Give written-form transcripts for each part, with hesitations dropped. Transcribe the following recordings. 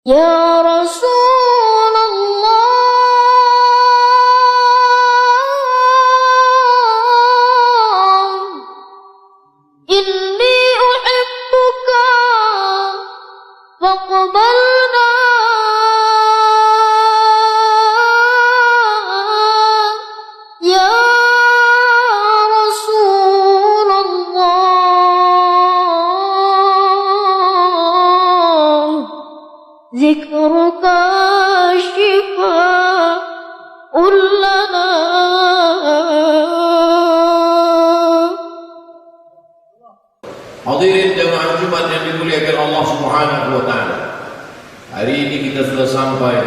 Ya Rasulullah, inni uhibbuka faqbalna. Ya Rasulullah, zikruka shifa'un lana. Hadirin jamaah Jumat yang dimuliakan Allah Subhanahu wa taala. Hari ini kita sudah sampai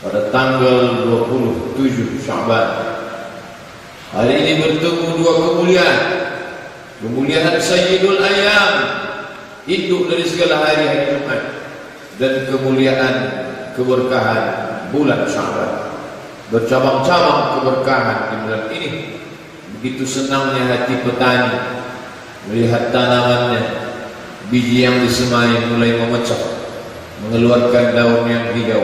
pada tanggal 27 Sya'ban. Hari ini bertemu dua kemuliaan. Kemuliaan Sayyidul Ayyam, induk dari segala hari-hari Jumat, dan kemuliaan keberkahan bulan Sya'ban. Bercabang-cabang keberkahan di bulan ini. Begitu senangnya hati petani melihat tanamannya, biji yang disemai mulai memecah, mengeluarkan daun yang hijau,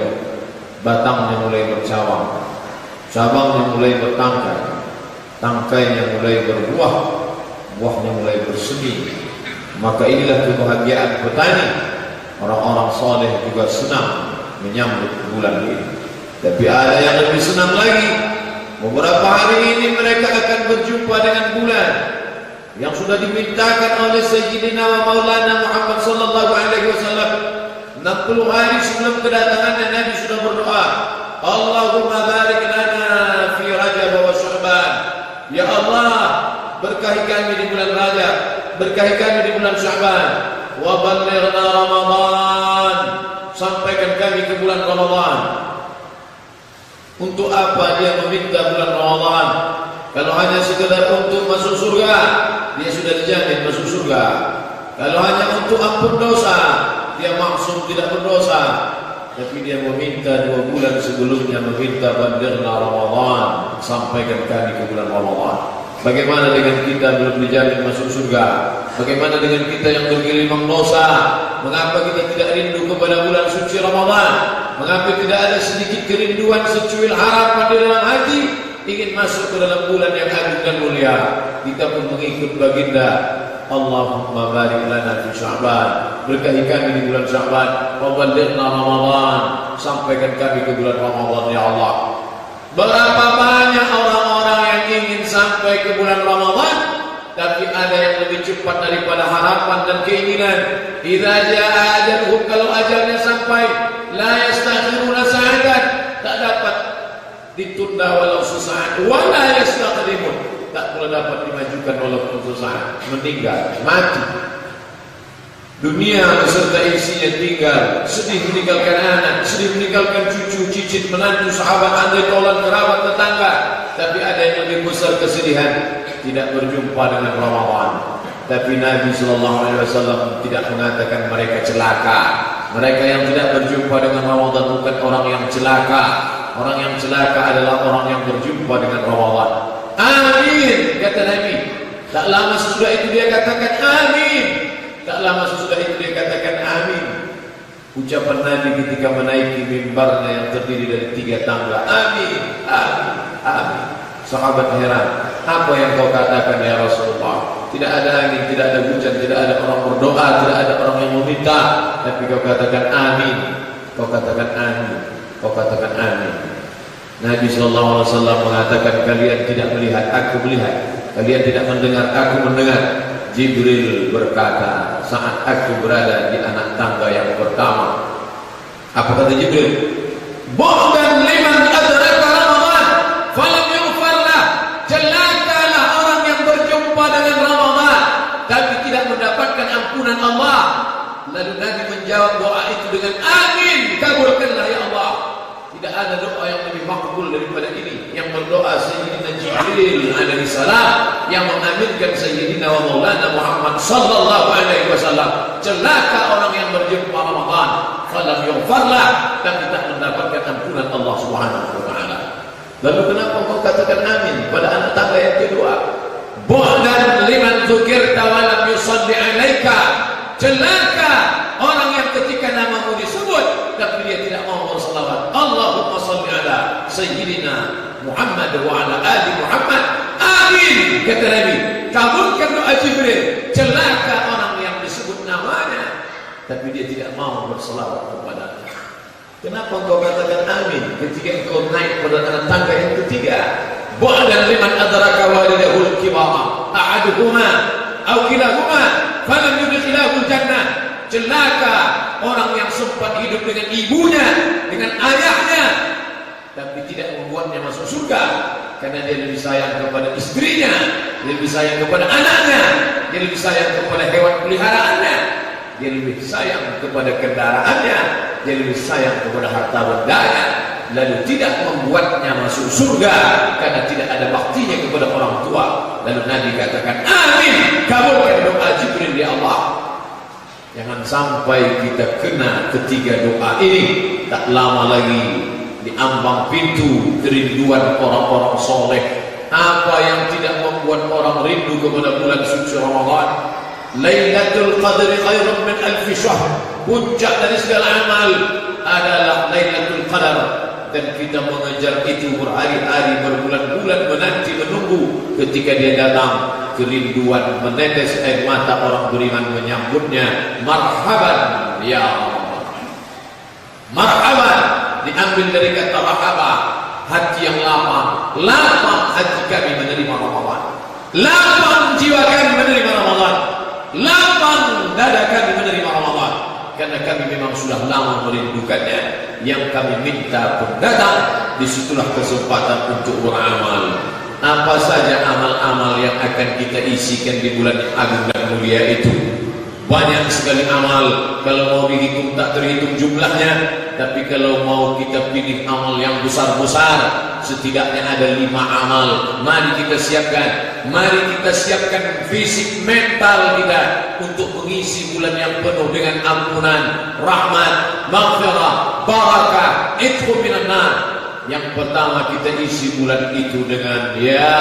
batangnya mulai bercabang, cabangnya mulai bertangkai, tangkainya mulai berbuah, buahnya mulai bersemi. Maka inilah kebahagiaan petani. Orang-orang saleh juga senang menyambut bulan ini. Tapi ada yang lebih senang lagi. Beberapa hari ini mereka akan berjumpa dengan bulan yang sudah dimintakan oleh Sayyidina wa Maulana Muhammad sallallahu alaihi wasallam. 60 hari sebelum kedatangannya Nabi sudah berdoa, Allahumma barik lana fi Rajab wa Sya'ban. Ya Allah, berkahi kami di bulan Rajab, berkahi kami di bulan Sya'ban. Wa ballighna Ramadan, sampaikan kami ke bulan Ramadan. Untuk apa dia meminta bulan Ramadan? Kalau hanya sekedar untuk masuk surga, dia sudah dijamin masuk surga. Kalau hanya untuk ampun dosa, dia maksum tidak berdosa. Tapi dia meminta 2 bulan sebelumnya, meminta ballighna Ramadan, sampaikan kami ke bulan Ramadan. Bagaimana dengan kita belum dijamin masuk surga? Bagaimana dengan kita yang bergelimang dosa? Mengapa kita tidak rindu kepada bulan suci Ramadan? Mengapa tidak ada sedikit kerinduan, secuil harapan di dalam hati ingin masuk ke dalam bulan yang agung dan mulia? Kita pun mengikut baginda, Allahumma barik lana fi Sya'ban, berkahi kami di bulan Sya'ban, wa ballighna Ramadan, sampaikan kami ke bulan Ramadan ya Allah. Berapa banyak orang-orang yang ingin sampai ke bulan Ramadan, tapi ada yang lebih cepat daripada harapan dan keinginan. Idza jaa ajaluhum, kalau ajalnya sampai, la yastakhiruna sa'atan, tak dapat ditunda walau sesaat, wa la yastaqdimun, tak pula dapat dimajukan walaupun sesaat. Meninggal, mati. Dunia beserta isinya tinggal, sedih meninggalkan anak, sedih meninggalkan cucu, cicit, menantu, sahabat, andai taulan, kerabat, tetangga. Tapi ada yang lebih besar kesedihan, tidak berjumpa dengan Ramadan. Tapi Nabi SAW tidak mengatakan mereka celaka. Mereka yang tidak berjumpa dengan Ramadan bukan orang yang celaka. Orang yang celaka adalah orang yang berjumpa dengan Ramadan. Amin, kata Nabi. Tak lama sesudah itu dia katakan amin. Tak lama sesudah itu dia katakan amin. Ucapan Nabi ketika menaiki mimbarnya yang terdiri dari 3 tangga, amin, amin, amin. Sahabat heran, apa yang kau katakan ya Rasulullah? Tidak ada angin, tidak ada hujan, tidak ada orang berdoa, tidak ada orang yang meminta, tapi kau katakan amin. Kau katakan amin. Kau katakan amin. Nabi SAW mengatakan, kalian tidak melihat, aku melihat. Kalian tidak mendengar, aku mendengar. Jibril berkata saat aku berada di anak tangga yang pertama. Apa kata Jibril? Bu'dan liman adraka Ramadan falam yughfar lah. Celakalah orang yang berjumpa dengan Ramadan tapi tidak mendapatkan ampunan Allah. Lalu Nabi menjawab doa itu dengan amin, kabulkanlah ya Allah. Tidak ada doa yang lebih makbul daripada ini. Yang berdoa Sayyidina Jibril alaihi salam, yang mengaminkan Sayyidina wa Maulana Muhammad sallallahu alaihi wasallam. Celaka orang yang berjumpa Ramadan falam yughfarlah, tapi tak mendapatkan ampunan Allah Subhanahu wa taala. Lalu kenapa kau katakan amin pada anak tangga yang kedua? Bu'dan liman dzukirta wa lam yusalli alaika. Celaka orang yang ketika namamu disebut dia tidak mau berselawat. Allahumma salli ala Sayyidina Muhammad wa ala ali Muhammad. Amin. Kata Nabi, kabulkan doa Jibril. Celaka orang yang disebut namanya, tapi dia tidak mau berselawat kepadanya. Kenapa engkau katakan amin ketika engkau naik pada tangga yang ketiga? Bu'adan liman adraka walidahul kibara a'aduhuma aw kilahuma falam yudkhilahul jannah. Celaka orang yang sempat hidup dengan ibunya, dengan ayahnya, tapi tidak membuatnya masuk surga, karena dia lebih sayang kepada istrinya, dia lebih sayang kepada anaknya, dia lebih sayang kepada hewan peliharaannya, dia lebih sayang kepada kendaraannya, dia lebih sayang kepada harta bendanya, lalu tidak membuatnya masuk surga karena tidak ada baktinya kepada orang tua. Lalu Nabi katakan, amin, kabulkan doa Jibril ya Allah. Jangan sampai kita kena ketiga doa ini. Tak lama lagi di ambang pintu kerinduan orang-orang soleh. Apa yang tidak membuat orang rindu kepada bulan suci Ramadan? Lailatul Qadri khairun min alfi syahr. Puncak dari segala amal adalah Lailatul Qadar, dan kita mengejar itu berhari-hari, berbulan-bulan menanti menunggu. Ketika dia datang, kerinduan menetes air mata orang beriman menyambutnya. Marhaban ya Allah. Marhaban diambil dari kata rahaba, hati yang lapang. Lapang hati kami menerima Ramadan. Lapang jiwa kami menerima Ramadan. Lapang dada kami menerima Ramadan. Karena kami memang sudah lama merindukannya. Yang kami minta pun datang. Disitulah kesempatan untuk beramal. Apa saja amal-amal yang akan kita isikan di bulan yang agung dan mulia itu? Banyak sekali amal. Kalau mau dihitung tak terhitung jumlahnya. Tapi kalau mau kita pilih amal yang besar-besar, setidaknya ada 5 amal. Mari kita siapkan. Mari kita siapkan fisik mental kita untuk mengisi bulan yang penuh dengan ampunan, rahmat, maghfirah, barakah, itqu minan nar. Yang pertama kita isi bulan itu dengan ya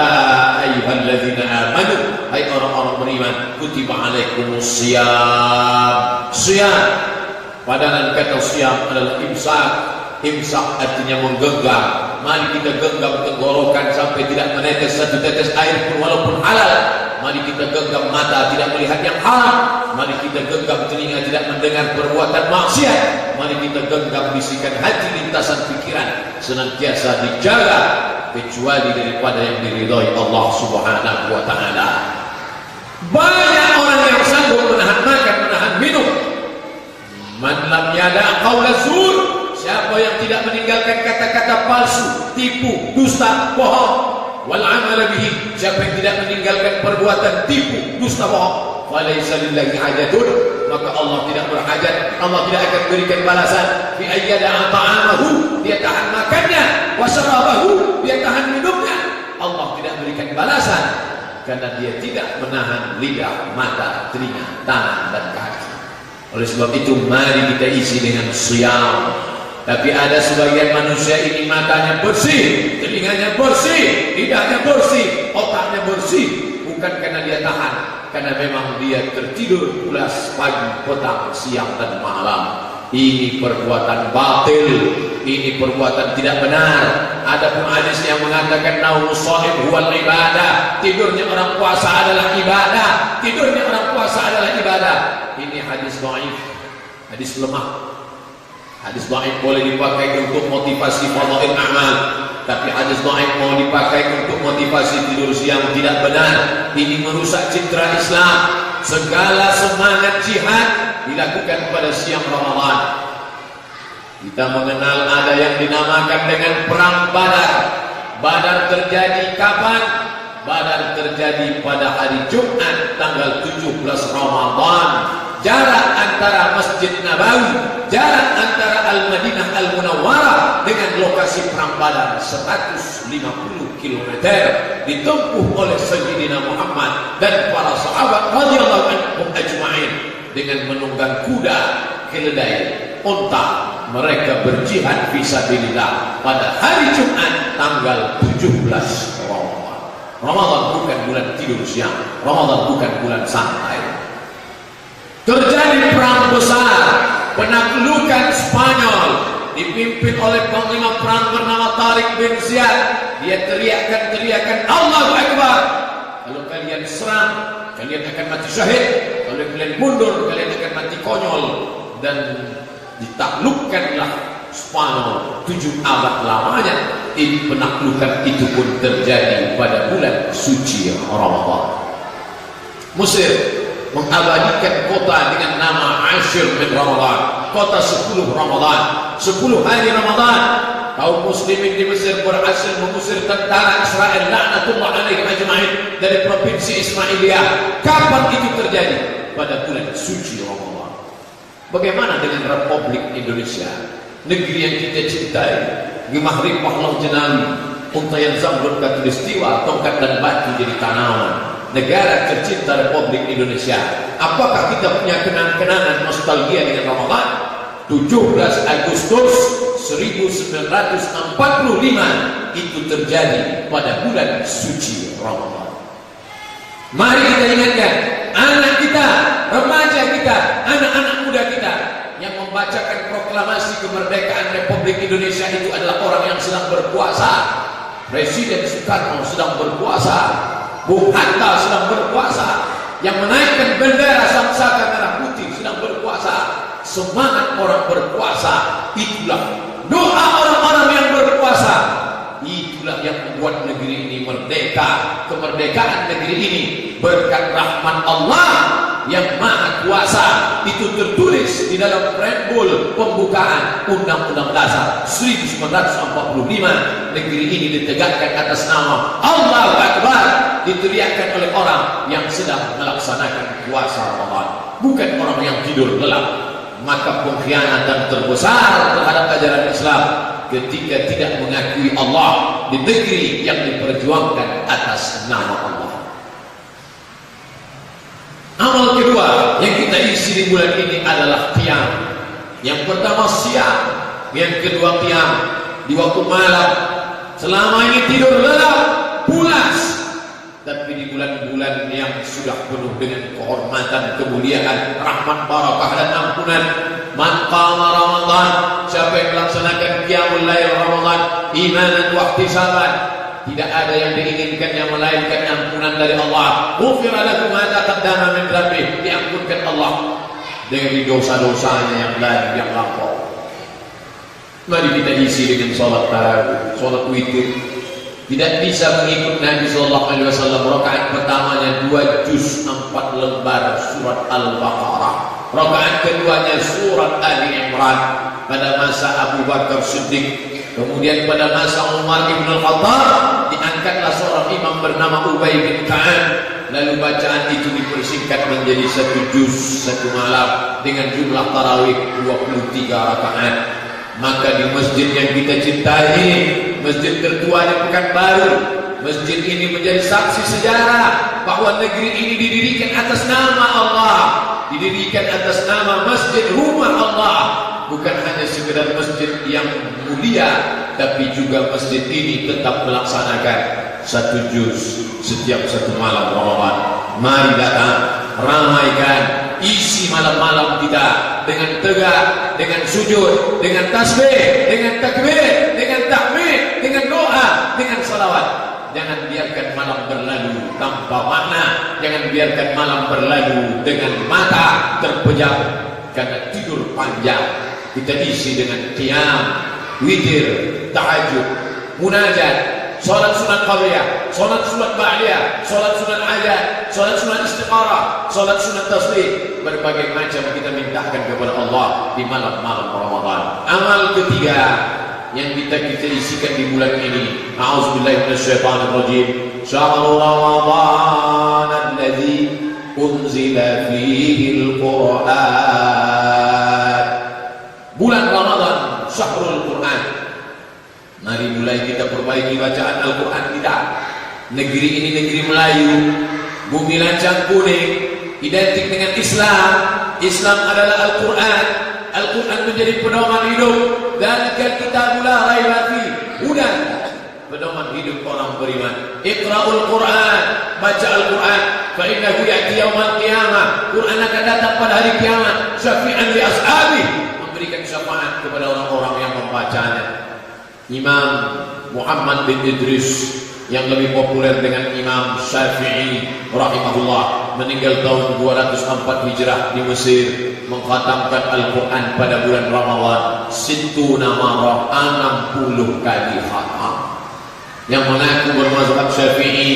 ayyuhalladzina amanu, hai orang-orang beriman, kutiba alaikumus syiyam. Syiyam, padanan kata syiyam adalah imsak. Imsak artinya menggenggam. Mari kita genggam tenggorokan sampai tidak menetes satu tetes air pun walaupun halal. Mari kita genggam mata tidak melihat yang haram. Mari kita genggam telinga tidak mendengar perbuatan maksiat. Mari kita genggam bisikan hati, lintasan pikiran senantiasa dijaga kecuali daripada yang diridhai Allah Subhanahu wa taala. Banyak orang yang sanggup menahan makan, menahan minum. Man lam yada qaula zur, siapa yang tidak meninggalkan kata-kata palsu, tipu, dusta, bohong, wal amal bihi, siapa yang tidak meninggalkan perbuatan tipu, dusta, bohong, falaysa lillahi hajatun, maka Allah tidak berhajat, Allah tidak akan berikan balasan. Fi ayyada ta'amahu, dia tahan makannya, wa syarabahu, dia tahan minumnya. Allah tidak berikan balasan karena dia tidak menahan lidah, mata, telinga, tangan dan kaki. Oleh sebab itu mari kita isi dengan syiyam. Tapi ada sebagian manusia ini matanya bersih, telinganya bersih, lidahnya bersih, otaknya bersih, bukan karena dia tahan, karena memang dia tertidur pulas pagi, petang, siang dan malam. Ini perbuatan batil, ini perbuatan tidak benar. Ada pun hadis yang mengatakan naumus shaim huwal ibadah, tidurnya orang puasa adalah ibadah, tidurnya orang puasa adalah ibadah. Ini hadis dhaif, hadis lemah. Hadis dhaif boleh dipakai untuk motivasi fadhail amal, tapi hadis dhaif mau dipakai untuk motivasi tidur siang tidak benar. Ini merusak citra Islam. Segala semangat jihad dilakukan pada siang Ramadan. Kita mengenal ada yang dinamakan dengan perang Badar. Badar terjadi kapan? Badar terjadi pada hari Jumat tanggal 17 Ramadan. Jarak antara Masjid Nabawi, jarak antara Al-Madinah Al-Munawwarah dengan lokasi perang Badar 150 km ditempuh oleh Sayyidina Muhammad dan para sahabat radhiyallahu anhum ajma'in dengan menunggang kuda, keledai, unta. Mereka berjihad fisabilillah pada hari Jumat tanggal 17 Ramadan. Ramadan bukan bulan tidur siang, Ramadan bukan bulan santai. Terjadi perang besar, penaklukan Spanyol dipimpin oleh panglima perang bernama Tariq bin Ziyad. Dia teriakan Allahu Akbar. Kalau kalian serang, kalian akan mati syahid. Kalau kalian mundur, kalian akan mati konyol. Dan ditaklukkanlah Spanyol 7 abad lamanya. Penaklukan itu pun terjadi pada bulan suci Ramadan. Mesir mengabadikan kota dengan nama Ashir min Ramadan, kota 10 Ramadan, 10 hari Ramadan. Kaum muslimin di Mesir berhasil mengusir tentara Israel laknatullah alaihim ajma'in dari provinsi Ismailiyah. Kapan itu terjadi? Pada bulan suci Ramadan. Bagaimana dengan Republik Indonesia, negeri yang kita cintai? Gemah ripah Allah jenawi, untayan zamrud katulistiwa, tongkat dan batu jadi tanaman. Negara tercinta Republik Indonesia. Apakah kita punya kenang-kenangan nostalgia dengan Ramadan? 17 Agustus 1945 itu terjadi pada bulan suci Ramadan. Mari kita ingatkan anak kita, remaja kita, anak-anak muda kita yang membacakan proklamasi kemerdekaan Republik Indonesia itu adalah orang yang sedang berpuasa. Presiden Soekarno sedang berpuasa, Bung Hatta sedang berpuasa, yang menaikkan bendera Sangsaka Merah Putih sedang berpuasa. Semangat orang berpuasa itulah doa orang-orang yang berpuasa. Itulah yang membuat negeri ini merdeka. Kemerdekaan negeri ini berkat rahmat Allah yang Maha Kuasa. Itu tertulis di dalam preambul pembukaan Undang-Undang Dasar 1945. Negeri ini ditegakkan atas nama Allahu Akbar, diteriakkan oleh orang yang sedang melaksanakan puasa Ramadan, bukan orang yang tidur lelap. Maka pengkhianatan terbesar terhadap ajaran Islam ketika tidak mengakui Allah di negeri yang diperjuangkan atas nama Allah. Amal kedua yang kita isi di bulan ini adalah qiyam. Yang pertama siam, yang kedua qiyam. Di waktu malam, selama ini tidur lelap, pulas. Tapi di bulan-bulan yang sudah penuh dengan kehormatan, kemuliaan, rahmat, barakah dan ampunan, man qama Ramadan, siapa yang melaksanakan qiyamul lail Ramadan imanan wa ihtisaban, tidak ada yang diinginkannya melainkan ampunan dari Allah. Ghufira lahu ma taqaddama min dhanbi, diampunkan Allah dari dosa-dosanya yang lalu yang lampau. Mari kita isi dengan salat tarawih, salat witir. Tidak bisa mengikut Nabi sallallahu alaihi wasallam. Rakaat pertamanya 2 juz 4 lembar surat Al-Baqarah. Rakaat keduanya surat Ali Imran pada masa Abu Bakar Siddiq. Kemudian pada masa Umar Ibn Al-Khattab diangkatlah seorang imam bernama Ubay bin Ka'ab. Lalu bacaan itu dipersingkat menjadi 1 juz 1 malam dengan jumlah tarawih 23 rakaat. Maka di masjid yang kita cintai, masjid tertua di Pekanbaru, masjid ini menjadi saksi sejarah bahwa negeri ini didirikan atas nama Allah, didirikan atas nama masjid rumah Allah. Bukan hanya sekedar masjid yang mulia, tapi juga masjid ini tetap melaksanakan 1 juz setiap 1 malam Ramadan. Mari datang, ramaikan, isi malam-malam kita dengan tegak, dengan sujud, dengan tasbih, dengan takbir, dengan tahmid, dengan doa, dengan salawat. Jangan biarkan malam berlalu tanpa makna. Jangan biarkan malam berlalu dengan mata terpejam karena tidur panjang. Kita isi dengan qiyam, witir, tahajud, munajat, salat sunat qabliyah, salat sunat ba'diyah, salat sunat hajat, salat sunat istiqarah, salat sunat tasbih. Berbagai macam kita mintakan kepada Allah di malam-malam Ramadan. Amal ketiga yang kita isikan di bulan ini, a'udzubillahi minasyaitonir rajim. Syahrul Ramadan alladzi unzila fihi al-Qur'an. Bulan Ramadan, syahrul Quran. Mari mulai kita perbaiki bacaan Al-Quran kita. Negeri ini negeri Melayu, bumi lancang kuning, identik dengan Islam. Islam adalah Al-Quran. Al-Quran menjadi pedoman hidup. Dan kitabul la raiba fi hudan, pedoman hidup orang beriman. Iqra'ul Quran, baca Al-Quran. Fa innahu ya'ti yaumal qiyamah, Quran akan datang pada hari kiamat. Syafi'an li ashabi, memberikan syafaat kepada orang-orang yang membaca Imam Muhammad bin Idris yang lebih populer dengan Imam Syafi'i rahimahullah meninggal tahun 204 Hijrah di Mesir, mengkhatamkan Al-Quran pada bulan Ramadan situna marah 60 kali khatam. Yang mengaku bermazhab Syafi'i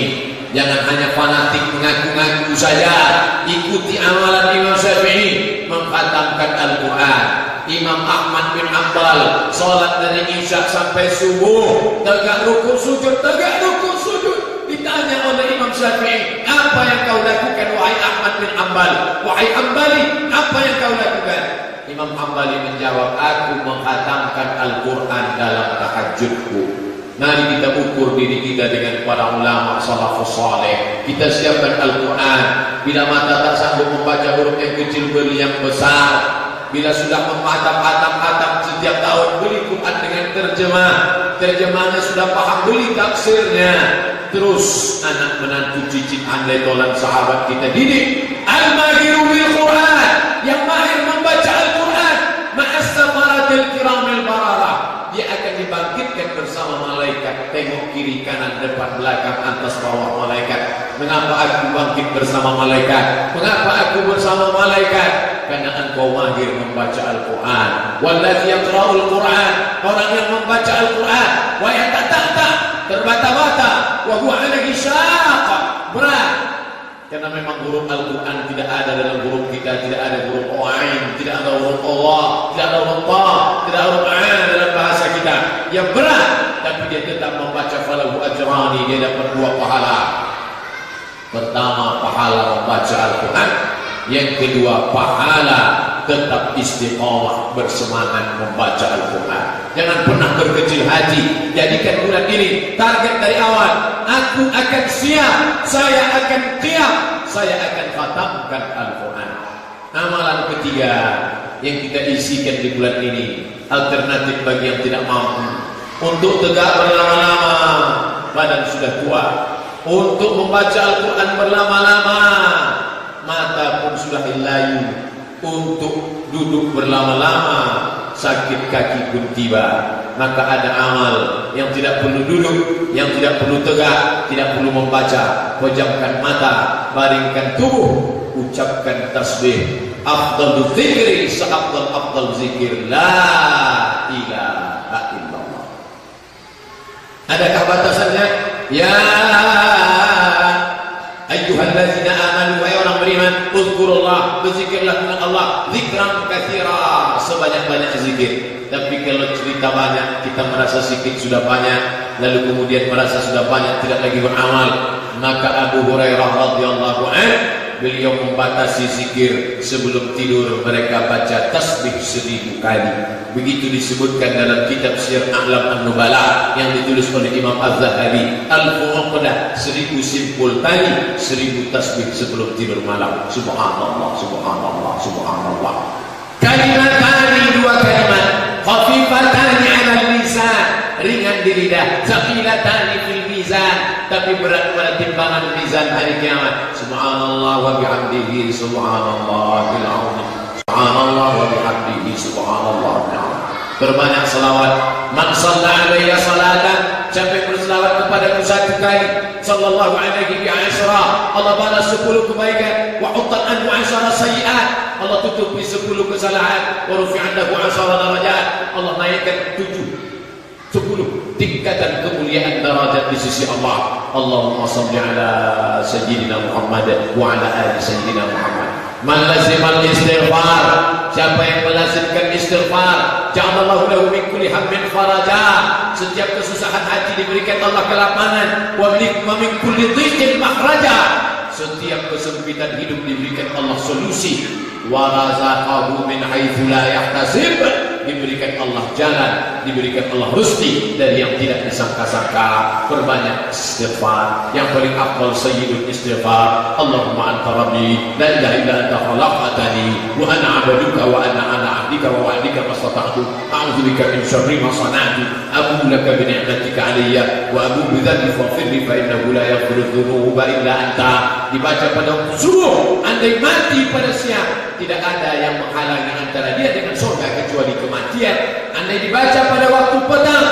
jangan hanya fanatik mengaku-ngaku saja, ikuti amalan Imam Syafi'i mengkhatamkan Al-Quran. Imam Ahmad bin Hanbal salat dari Isya sampai subuh, tegak rukuk sujud, tegak rukuk sujud. Ditanya oleh Imam Syafi'i, apa yang kau lakukan wahai Ahmad bin Hanbal? Wahai Hanbali, apa yang kau lakukan? Imam Hanbali menjawab, aku mengkhatamkan Al-Quran dalam tahajudku. Mari kita ukur diri kita dengan para ulama salafus saleh. Kita siapkan Al-Quran. Bila mata tak sanggup membaca huruf yang kecil, beli yang besar. Bila sudah menghatam-hatam setiap tahun, beli Quran dengan terjemah. Terjemahnya sudah paham, beli tafsirnya. Terus anak menantu cicit andai tolan sahabat kita didik al-mahiru bil Quran, yang mahir membaca Al-Quran ma'as samaratil kiramil bararah. Dia akan dibangkitkan bersama malaikat. Tengok kiri kanan depan belakang atas bawah malaikat. Mengapa aku bangkit bersama malaikat? Mengapa aku bersama malaikat? Karena engkau mahir membaca Al-Quran. Wallazi yaqra'ul Quran, orang yang membaca Al-Quran wa yatata'ta, terbata-bata, wa huwa alaihi syaqq, berat. Karena memang huruf Al-Quran tidak ada dalam huruf kita, tidak ada huruf Ain, tidak ada huruf Allah, tidak ada huruf Ta, tidak ada huruf Ain dalam bahasa kita. Yang berat, tapi dia tetap membaca falahu ajrani, dia dapat 2 pahala. Pertama, pahala membaca Al-Quran. Yang kedua, pahala tetap istiqamah bersemangat membaca Al-Quran. Jangan pernah berkecil hati. Jadikan bulan ini target dari awal. Aku akan siap, saya akan qiyam, saya akan khatamkan Al-Quran. Amalan ketiga yang kita isikan di bulan ini, alternatif bagi yang tidak mampu untuk tegak berlama-lama, badan sudah tua, untuk membaca Al-Quran berlama-lama, mata pun sudah layu, untuk duduk berlama-lama, sakit kaki pun tiba. Maka ada amal yang tidak perlu duduk, yang tidak perlu tegak, tidak perlu membaca. Pejamkan mata, baringkan tubuh, ucapkan tasbih. Afdalul zikri, seafdal zikir la ilaha illallah. Adakah batasannya? Ya ayyuhallazina amanu, wahai orang beriman, uzkurullah, berzikirlah dengan Allah, zikran katsira, sebanyak-banyak zikir. Tapi kalau cerita banyak, kita merasa sedikit sudah banyak, lalu kemudian merasa sudah banyak, tidak lagi beramal. Maka Abu Hurairah radhiyallahu anhu, beliau membatasi zikir sebelum tidur, mereka baca tasbih 1000 kali. Begitu disebutkan dalam kitab Syiar A'lam An-Nubala yang ditulis oleh Imam Az-Zahabi. Al-Fuqdah, 1000 simpul tadi, 1000 tasbih sebelum tidur malam. Subhanallah, subhanallah, subhanallah. Kalimatani, 2 kalimat, khafifatani 'alal lisan, ringan di lidah, thaqilatani fil mizan, tapi berat pada timbangan mizan hari kiamat. Subhanallah wa bihamdihi, subhanallahil azim, subhanallah wa bihamdihi, subhanallahil azim. Berbanyak salawat. Man shalla alaiya salatan, sampai berselawat kepadaku 1 kali, sallallahu alaihi bi asyra, Allah balas 10 kebaikan. Wa huttat anhu 10 sayyi'at, Allah tutupi 10 kesalahan. Wa rufi'at lahu 10 darajat, Allah naikkan 10 tingkatan kemuliaan derajat di sisi Allah. Allahumma shalli ala sayyidina Muhammad wa ala ali sayyidina Muhammad. Man lazimal istighfar, siapa yang melazimkan istighfar, ja'alallahu lahu min kulli hammin faraja, setiap kesusahan hati diberikan Allah kelapangan. Wa min kulli dhiqin makhraja, setiap kesempitan hidup diberikan Allah solusi. Wa razaqahu min haitsu la yahtasib, diberikan Allah jalan, diberikan Allah rezeki dari yang tidak disangka-sangka. Berbanyak istighfar. Yang paling afdal sayyidul istighfar, Allahumma anta rabbi la ilaha illa anta khalaqtani wa ana 'abduka wa ana 'abdika wa wa'dika mastata'tu, a'udzu bika min syarri ma sana'tu, abu laka bi ni'matika 'alayya wa abu bi dhanbi faghfirli fa innahu la yaghfiru dhunuba illa anta. Dibaca pada waktu subuh, andai mati pada siang, tidak ada yang menghalangi antara dia dengan surga kecuali kematian. Andai dibaca pada waktu petang,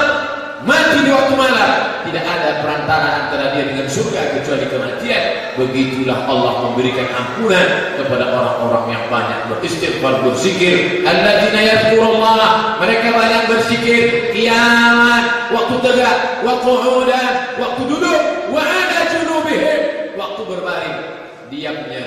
perantara antara dia dengan surga kecuali kematian. Begitulah Allah memberikan ampunan kepada orang-orang yang banyak beristighfar, berzikir. Alladzina yadhkurullah, mereka banyak berzikir qiyaman, waktu tegak, wa qu'udan, waktu duduk, wa ala junubihim, waktu berbaring. Diamnya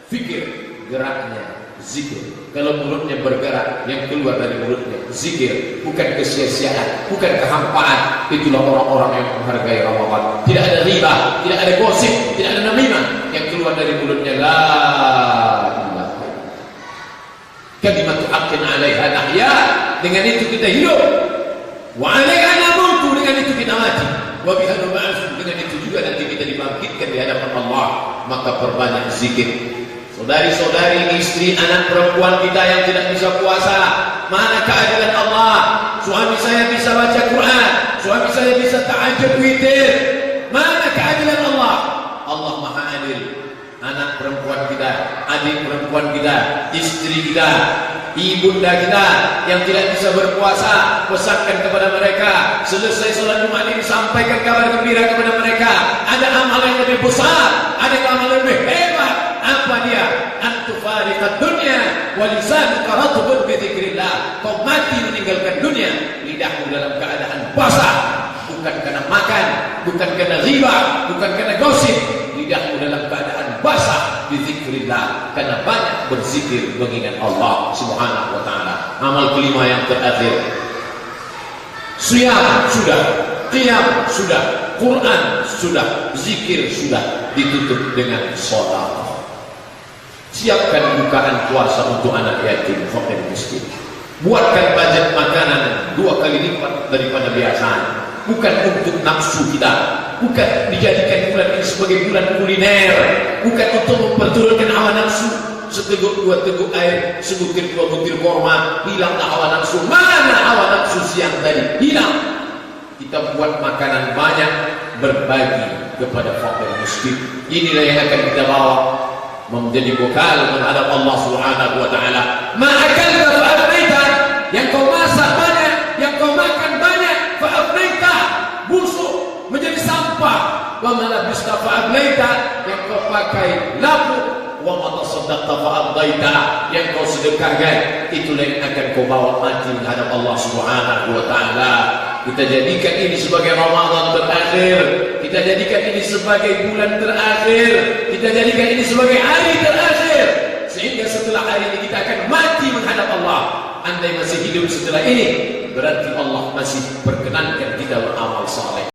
fikir, geraknya zikir. Kalau mulutnya bergerak, yang keluar dari mulutnya zikir, bukan kesia-siaan, bukan kehampaan. Itulah orang-orang yang menghargai Ramadan. Tidak ada riba, tidak ada gosip, tidak ada namimah. Yang keluar dari mulutnya la ilaha kalimatu haqqin 'alaiha nahya, dengan itu kita hidup. Wa 'alaiha namutu, dengan itu kita mati. Wa biha nub'atsu, dengan itu juga nanti kita dibangkitkan di hadapan Allah. Maka perbanyak zikir. Saudari-saudari, istri, anak perempuan kita yang tidak bisa puasa, mana keadilan Allah? Suami saya bisa baca Quran, suami saya bisa tahajud witir. Mana keadilan Allah? Allah Maha Adil. Anak perempuan kita, adik perempuan kita, istri kita, ibunda kita yang tidak bisa berpuasa, pesankan kepada mereka. Selesai sholat Jumat ini, sampaikan kabar gembira kepada mereka. Ada amal yang lebih besar, ada amal yang lebih hebat. Apa dia? Antufariqad dunya wa lisanuka ratbun bi dzikrillah. Kau mati meninggalkan dunia, lidahmu dalam keadaan basah, bukan karena makan, bukan karena riba, bukan karena gosip. Lidahmu dalam keadaan basah bi dzikrillah, karena banyak berzikir mengingat Allah Subhanahu wa taala. Amal kelima yang terakhir, siyam sudah, qiyam sudah, Quran sudah, zikir sudah, ditutup dengan sedekah. Siapkan bukaan puasa untuk anak yatim, fakir, miskin. Buatkan budget makanan 2 kali lipat daripada biasanya. Bukan untuk nafsu kita, bukan dijadikan bulan ini sebagai bulan kuliner, bukan untuk memperturunkan hawa nafsu. Seteguk 2 teguk air, sebutir 2 butir korma, hilanglah hawa nafsu. Mana hawa nafsu siang tadi? Hilang. Kita buat makanan banyak, berbagi kepada fakir miskin. Inilah yang akan kita bawa menjadi bekal menghadap Allah Subhanahu wa taala. Ma'akalta fa'afnaita, yang kau masak banyak, yang kau makan banyak, fa'afnaita, busuk menjadi sampah. Wa ma labista fa'ablaita, yang kau pakai lapu. Wa ma tasaddaqta fa'abdaita, yang kau sedekahkan, itulah yang akan kau bawa mati menghadap Allah Subhanahu wa taala. Kita jadikan ini sebagai Ramadan terakhir, kita jadikan ini sebagai bulan terakhir, kita jadikan ini sebagai hari terakhir, sehingga setelah hari ini kita akan mati menghadap Allah. Andai masih hidup setelah ini, berarti Allah masih perkenankan kita beramal saleh.